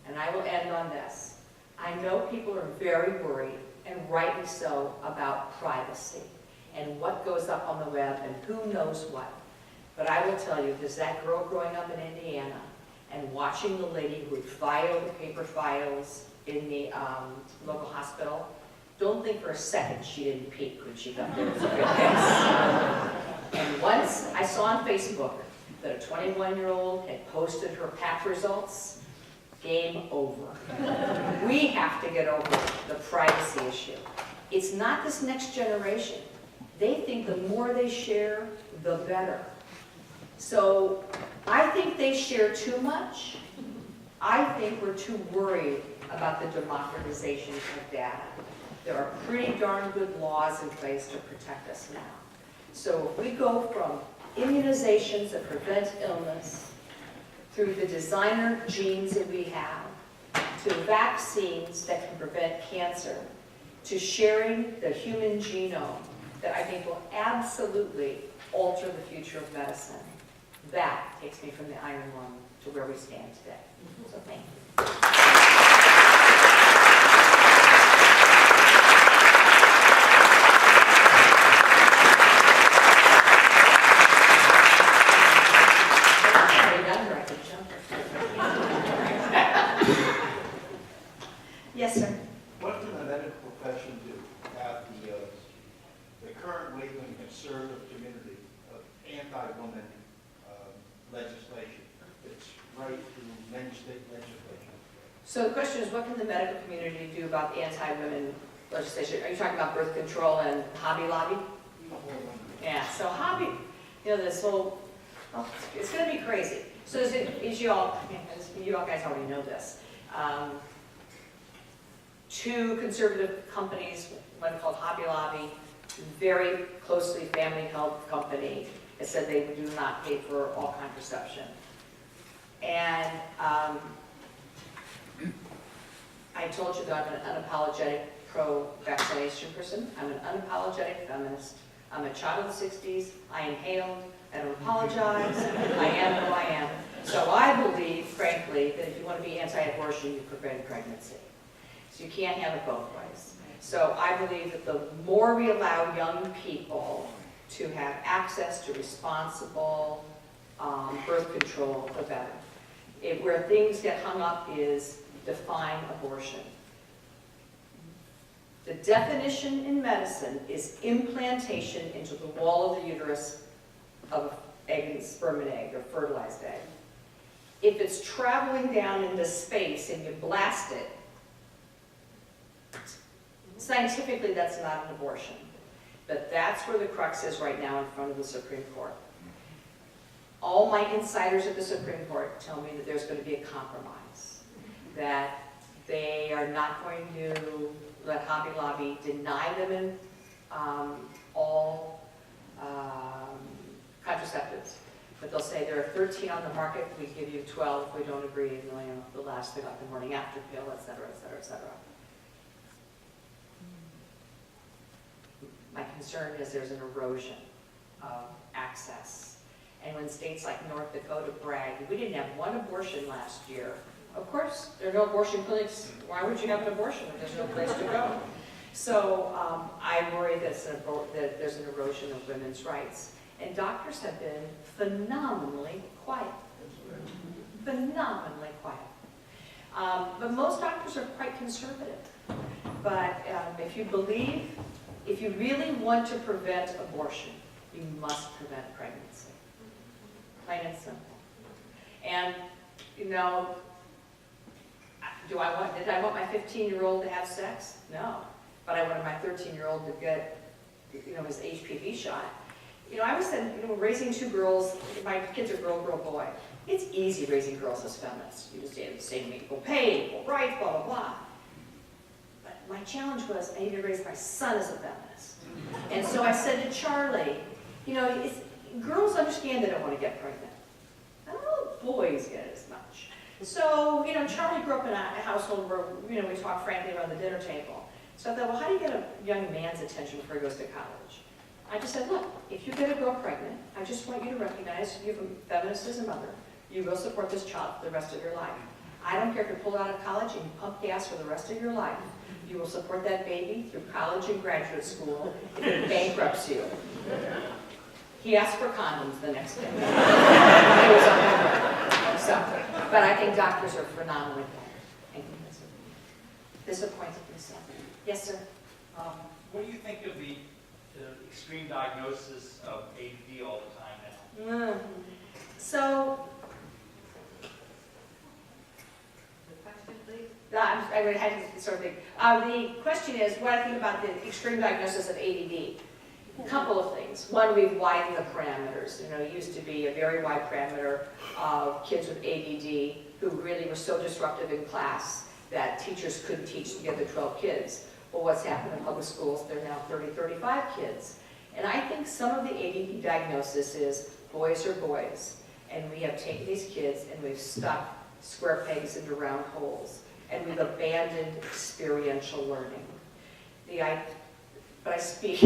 And I will end on this. I know people are very worried, and rightly so, about privacy and what goes up on the web and who knows what. But I will tell you, there's that girl growing up in Indiana and watching the lady who would file the paper files in the local hospital. Don't think for a second she didn't peek when she got there. And once I saw on Facebook that a 21-year-old had posted her PAP results, game over. We have to get over the privacy issue. It's not this next generation. They think the more they share, the better. So I think they share too much. I think we're too worried about the democratization of data. There are pretty darn good laws in place to protect us now. So if we go from immunizations that prevent illness, through the designer genes that we have, to vaccines that can prevent cancer, to sharing the human genome that I think will absolutely alter the future of medicine, that takes me from the Iron Lung to where we stand today. So thank you. Yes, sir. What can the medical profession do about the current wave and conservative community of anti-woman legislation that's right through many state legislatures? So the question is, what can the medical community do about the anti-women legislation? Are you talking about birth control and Hobby Lobby? Yeah, so Hobby, this whole, it's going to be crazy. So as you all guys already know this, two conservative companies, one called Hobby Lobby, very closely family-held company, that said they do not pay for all contraception. And I told you that I'm an unapologetic pro-vaccination person. I'm an unapologetic feminist. I'm a child of the 60s. I inhaled. I don't apologize. I am who I am. So I believe, frankly, that if you want to be anti-abortion, you prevent pregnancy. So you can't have it both ways. So I believe that the more we allow young people to have access to responsible birth control, the better. Where things get hung up is define abortion. The definition in medicine is implantation into the wall of the uterus of egg and sperm and egg or fertilized egg. If it's traveling down into space and you blast it, scientifically that's not an abortion. But that's where the crux is right now in front of the Supreme Court. All my insiders at the Supreme Court tell me that there's going to be a compromise, that they are not going to let Hobby Lobby deny them in all contraceptives. But they'll say there are 13 on the market, we give you 12 if we don't agree, and the last thing like the morning after pill, et cetera, et cetera, et cetera. My concern is there's an erosion of access. And when states like North Dakota brag, we didn't have one abortion last year. Of course, there are no abortion clinics. Why would you have an abortion if there's no place to go? So I worry that there's an erosion of women's rights. And doctors have been phenomenally quiet. Phenomenally quiet. But most doctors are quite conservative. But if you really want to prevent abortion, you must prevent pregnancy. Plain and simple. And, did I want my 15-year-old to have sex? No. But I wanted my 13-year-old to get, his HPV shot. I always said, raising two girls, my kids are girl, boy. It's easy raising girls as feminists. You just say the same equal pay, equal rights, blah, blah, blah. But my challenge was I need to raise my son as a feminist. And so I said to Charlie, girls understand they don't want to get pregnant. I don't know if boys get it as much. So, Charlie grew up in a household where, we talk frankly around the dinner table. So I thought, well, how do you get a young man's attention before he goes to college? I just said, look, if you get a girl pregnant, I just want you to recognize you're a feminist as a mother. You will support this child for the rest of your life. I don't care if you're pulled out of college and you pump gas for the rest of your life. You will support that baby through college and graduate school if it bankrupts you. He asked for condoms the next day. He was on my so, but I think doctors are phenomenally disappointed myself. Yes, sir? What do you think of the extreme diagnosis of ADD all the time now? So, I would have to sort of think. The question is, what I think about the extreme diagnosis of ADD. A couple of things. One, we've widened the parameters. It used to be a very wide parameter of kids with ADD who really were so disruptive in class that teachers couldn't teach the other 12 kids. Well, what's happened in public schools, they're now 30, 35 kids. And I think some of the ADD diagnosis is boys are boys. And we have taken these kids and we've stuck square pegs into round holes. And we've abandoned experiential learning. But I speak,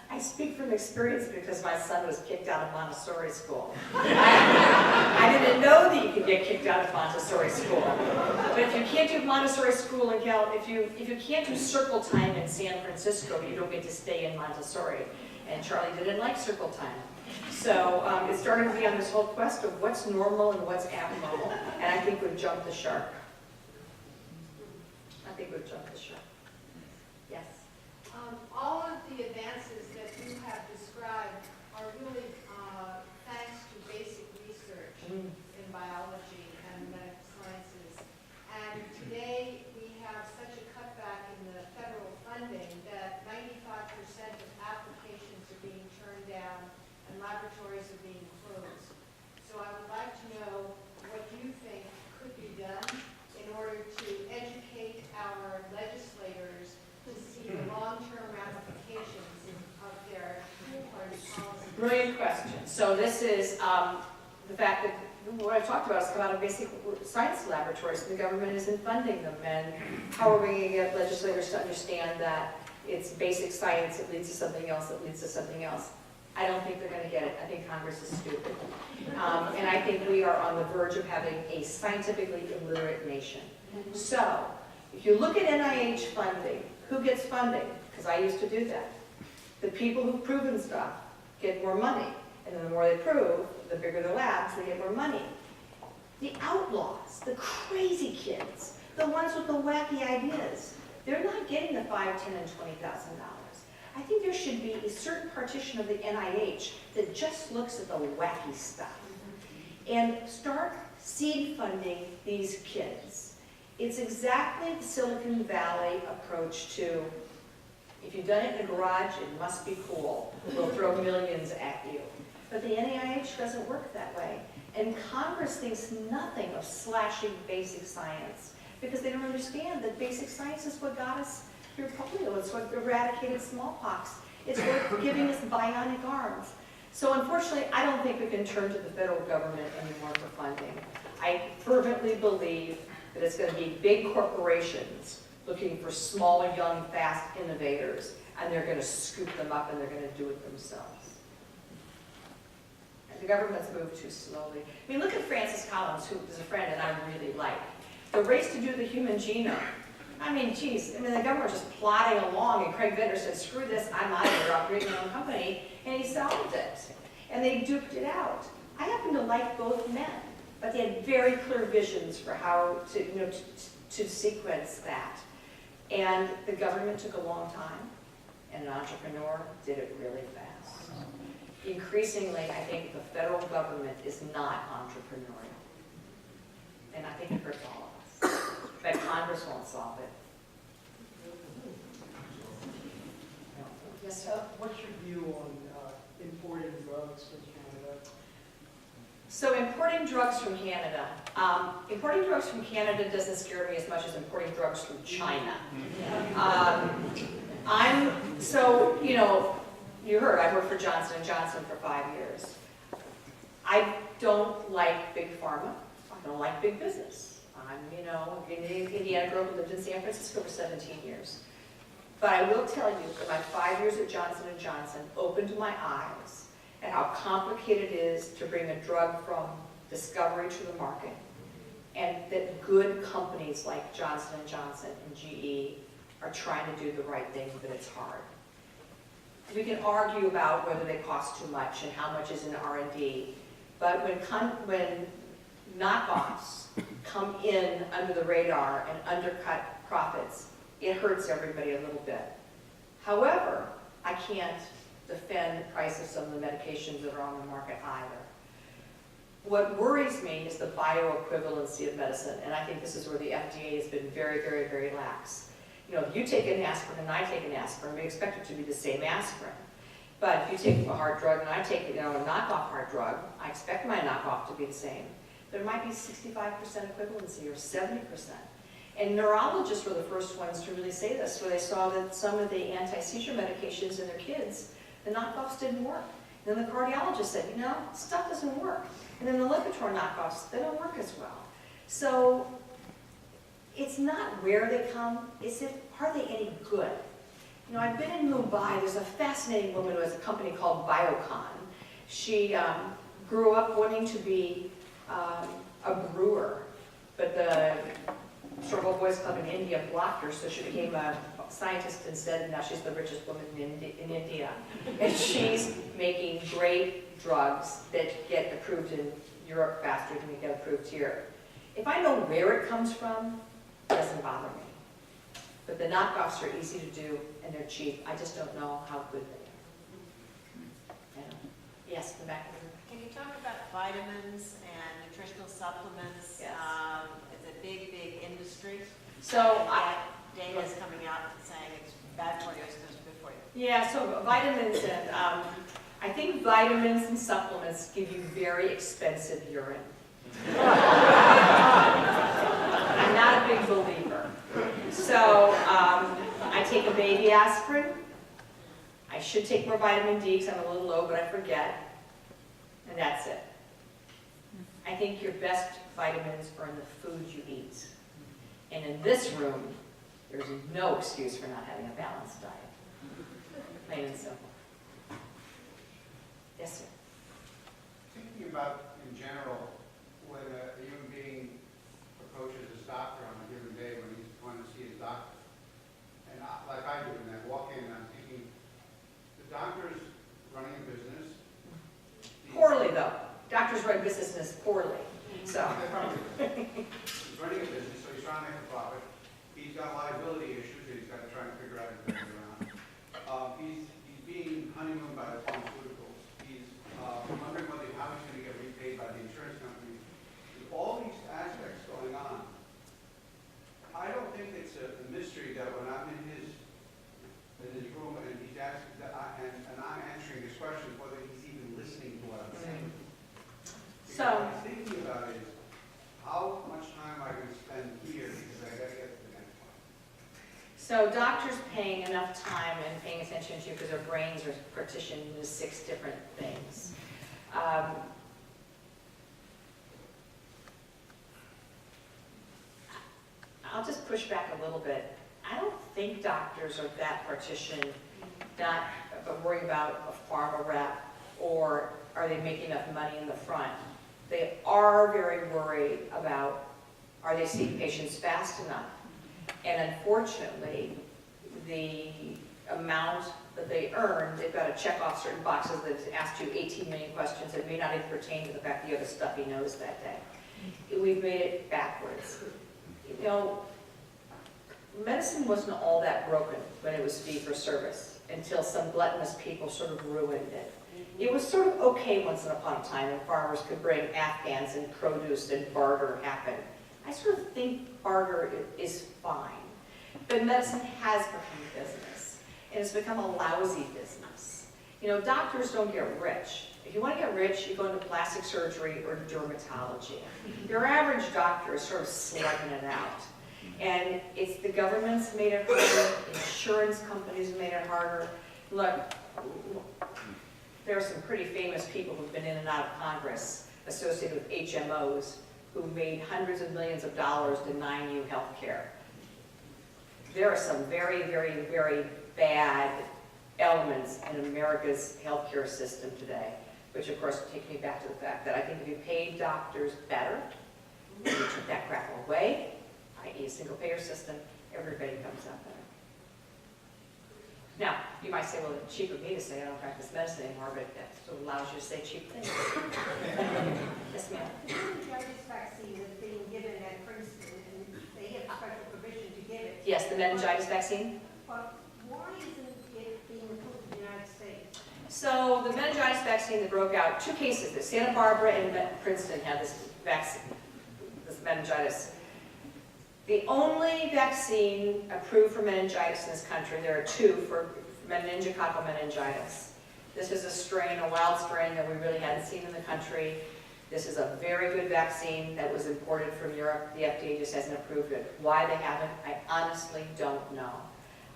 I speak from experience because my son was kicked out of Montessori school. I didn't know that you could get kicked out of Montessori school. But if you can't do Montessori school in if you can't do circle time in San Francisco, you don't get to stay in Montessori. And Charlie didn't like circle time. So it started to be on this whole quest of what's normal and what's abnormal. And I think we've jumped the shark. Yes? All of the advances that you have described are really thanks to basic research in biology and medical sciences. And today we have such a cutback in the federal funding that 95% of applications are being turned down and laboratories are being closed. So I would like to know what you think could be done in order to educate our legislators to see the long-term ramifications of their policy. Brilliant question. So this is the fact that what I talked about has come out of basic science laboratories, and the government isn't funding them. And how are we going to get legislators to understand that it's basic science that leads to something else that leads to something else? I don't think they're going to get it. I think Congress is stupid. And I think we are on the verge of having a scientifically illiterate nation. So, if you look at NIH funding, who gets funding? Because I used to do that. The people who've proven stuff get more money. And then the more they prove, the bigger the labs, they get more money. The outlaws, the crazy kids, the ones with the wacky ideas, they're not getting the $5,000, $10,000, and $20,000. I think there should be a certain partition of the NIH that just looks at the wacky stuff and start seed funding these kids. It's exactly the Silicon Valley approach to, if you've done it in a garage, it must be cool. We'll throw millions at you. But the NIH doesn't work that way. And Congress thinks nothing of slashing basic science because they don't understand that basic science is what got us through polio. It's what eradicated smallpox. It's what giving us bionic arms. So unfortunately, I don't think we can turn to the federal government anymore for funding. I fervently believe that it's going to be big corporations looking for small, young, fast innovators, and they're going to scoop them up and they're going to do it themselves. And the government's moved too slowly. I mean, look at Francis Collins, who is a friend and I really like. The race to do the human genome. I mean, geez, the government was just plodding along, and Craig Venter said, screw this, I'm out of here, I'll create my own company, and he solved it. And they duped it out. I happen to like both men, but they had very clear visions for how to, to sequence that. And the government took a long time, and an entrepreneur did it really fast. Increasingly, I think the federal government is not entrepreneurial. And I think it hurts all of us. But Congress won't solve it. Yes, sir? What's your view on importing drugs from Canada? So importing drugs from Canada. Importing drugs from Canada doesn't scare me as much as importing drugs from China. You heard, I worked for Johnson & Johnson for 5 years. I don't like big pharma. I don't like big business. I'm, an Indiana girl who lived in San Francisco for 17 years. But I will tell you that my 5 years at Johnson & Johnson opened my eyes at how complicated it is to bring a drug from discovery to the market, and that good companies like Johnson & Johnson and GE are trying to do the right thing, but it's hard. We can argue about whether they cost too much and how much is in R&D, but when knockoffs come in under the radar and undercut profits, it hurts everybody a little bit. However, I can't defend the price of some of the medications that are on the market either. What worries me is the bioequivalency of medicine, and I think this is where the FDA has been very, very, very lax. If you take an aspirin and I take an aspirin, we expect it to be the same aspirin. But if you take a hard drug and I take a knockoff hard drug, I expect my knockoff to be the same. There might be 65% equivalency or 70%. And neurologists were the first ones to really say this, where they saw that some of the anti-seizure medications in their kids, the knockoffs didn't work. And then the cardiologist said, stuff doesn't work. And then the Lipitor knockoffs, they don't work as well. So it's not where they come, it's are they any good? I've been in Mumbai. There's a fascinating woman who has a company called Biocon. She grew up wanting to be a brewer, but the Sorbonne Boys Club in India blocked her, so she became a scientist instead, and now she's the richest woman in India. And she's making great drugs that get approved in Europe faster than they get approved here. If I know where it comes from, it doesn't bother me. But the knockoffs are easy to do, and they're cheap. I just don't know how good they are. Yes, in the back of the room. Can you talk about vitamins and nutritional supplements? Yes. It's a big, big industry. So data is coming out saying it's bad for you, it's good for you. Yeah, so vitamins and I think vitamins and supplements give you very expensive urine. I'm not a big believer. So I take a baby aspirin. I should take more vitamin D because I'm a little low, but I forget. And that's it. I think your best vitamins are in the food you eat. And in this room, there's no excuse for not having a balanced diet. Plain and simple. Yes, sir. Thinking about, in general, when a human being approaches his doctor on a given day when he's going to see his doctor, and like I do, and I walk in and I'm thinking, the doctor's running a business. Poorly, though. Doctors run businesses poorly. So. He's running a business, so he's trying to make a profit. He's got liability issues that he's got to try and figure out and turn around. He's honeymooned by the pharmaceuticals. He's wondering how he's going to get repaid by the insurance company. With all these aspects going on, I don't think it's a mystery that when I'm in his room and he's asking and I'm answering his questions, whether he's even listening to what I'm saying. So- What I'm thinking about is how much time I can spend here because I got to get to the next one. So doctors paying enough time and paying attention to you because their brains are partitioned into 6 different things. I'll just push back a little bit. I don't think doctors are that partitioned, not worrying about a pharma rep or are they making enough money in the front. They are very worried about, are they seeing patients fast enough? And unfortunately, the amount that they earn, they've got to check off certain boxes that asked you 18 million questions that may not even pertain to the fact that you have a stuffy nose that day. We've made it backwards. You know, medicine wasn't all that broken when it was fee for service until some gluttonous people sort of ruined it. It was sort of okay once upon a time when farmers could bring Afghans and produce and barter happen. I sort of think barter is fine. But medicine has become a business, and it's become a lousy business. You know, doctors don't get rich. If you want to get rich, you go into plastic surgery or dermatology. Your average doctor is sort of slugging it out. And it's the government's made it harder, insurance companies have made it harder. Look, there are some pretty famous people who've been in and out of Congress associated with HMOs who made hundreds of millions of dollars denying you health care. There are some very, very, very bad elements in America's healthcare system today, which of course takes me back to the fact that I think if you paid doctors better, and you took that crap away, i.e. a single payer system, everybody comes out better. Now, you might say, well, it's cheap of me to say I don't practice medicine anymore, but that sort of allows you to say cheap things. Yes, ma'am. The meningitis vaccine is being given at Princeton, and they have special provision to give it. Yes, the meningitis vaccine. But why isn't it being approved in the United States? So the meningitis vaccine that broke out, 2 cases, that Santa Barbara and Princeton had this vaccine, this meningitis. The only vaccine approved for meningitis in this country, there are 2 for meningococcal meningitis. This is a strain, a wild strain that we really hadn't seen in the country. This is a very good vaccine that was imported from Europe. The FDA just hasn't approved it. Why they haven't, I honestly don't know.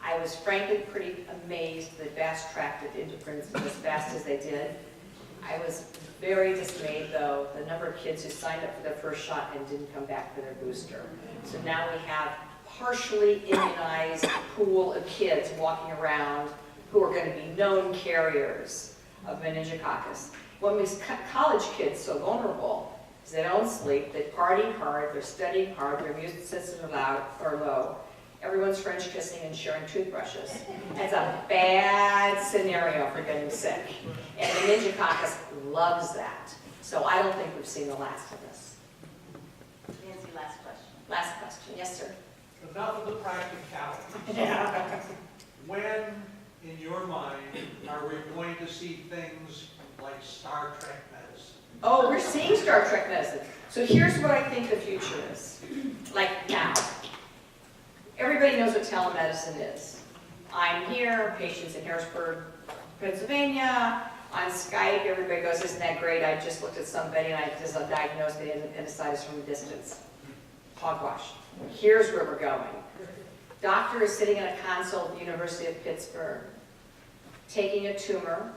I was frankly pretty amazed that fast-tracked it into Princeton as fast as they did. I was very dismayed, though, the number of kids who signed up for their first shot and didn't come back for their booster. So now we have partially immunized pool of kids walking around who are going to be known carriers of meningococcus. What makes college kids so vulnerable is they don't sleep, they party hard, they're studying hard, their immune systems are low. Everyone's French kissing and sharing toothbrushes. It's a bad scenario for getting sick. And meningococcus loves that. So I don't think we've seen the last of this. Nancy, last question. Last question. Yes, sir. Enough of the practicality. When, in your mind, are we going to see things like Star Trek medicine? Oh, we're seeing Star Trek medicine. So here's what I think the future is. Like now. Everybody knows what telemedicine is. I'm here, patients in Harrisburg, Pennsylvania. On Skype, everybody goes, isn't that great? I just looked at somebody and I just diagnosed the appendicitis from a distance. Hogwash. Here's where we're going. Doctor is sitting in a console at the University of Pittsburgh, taking a tumor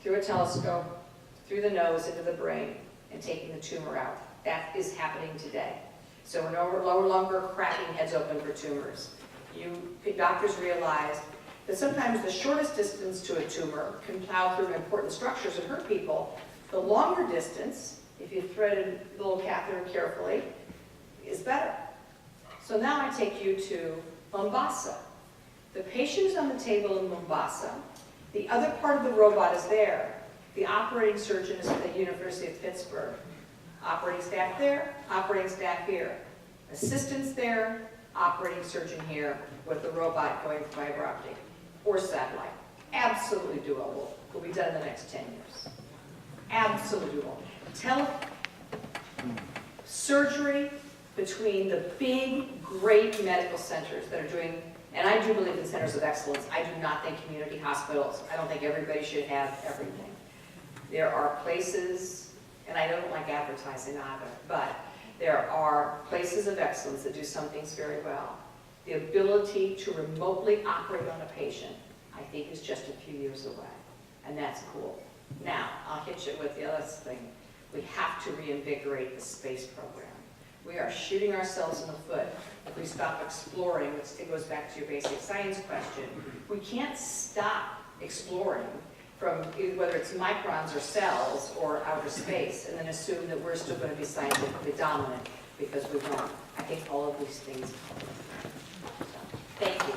through a telescope, through the nose into the brain, and taking the tumor out. That is happening today. So we're no longer cracking heads open for tumors. Doctors realized that sometimes the shortest distance to a tumor can plow through important structures and hurt people. The longer distance, if you thread a little catheter carefully, is better. So now I take you to Mombasa. The patient is on the table in Mombasa. The other part of the robot is there. The operating surgeon is at the University of Pittsburgh. Operating staff there, operating staff here. Assistants there, operating surgeon here with the robot going fiber optic or satellite. Absolutely doable. will be done in the next 10 years. Absolutely won't. Surgery between the big, great medical centers that are doing, and I do believe in centers of excellence. I do not think community hospitals, I don't think everybody should have everything. There are places, and I don't like advertising either, but there are places of excellence that do some things very well. The ability to remotely operate on a patient, I think, is just a few years away, and that's cool. Now, I'll hit you with the other thing. We have to reinvigorate the space program. We are shooting ourselves in the foot if we stop exploring, which it goes back to your basic science question. We can't stop exploring from whether it's microns or cells or outer space and then assume that we're still going to be scientifically dominant, because we won't. I think all of these things. So, thank you.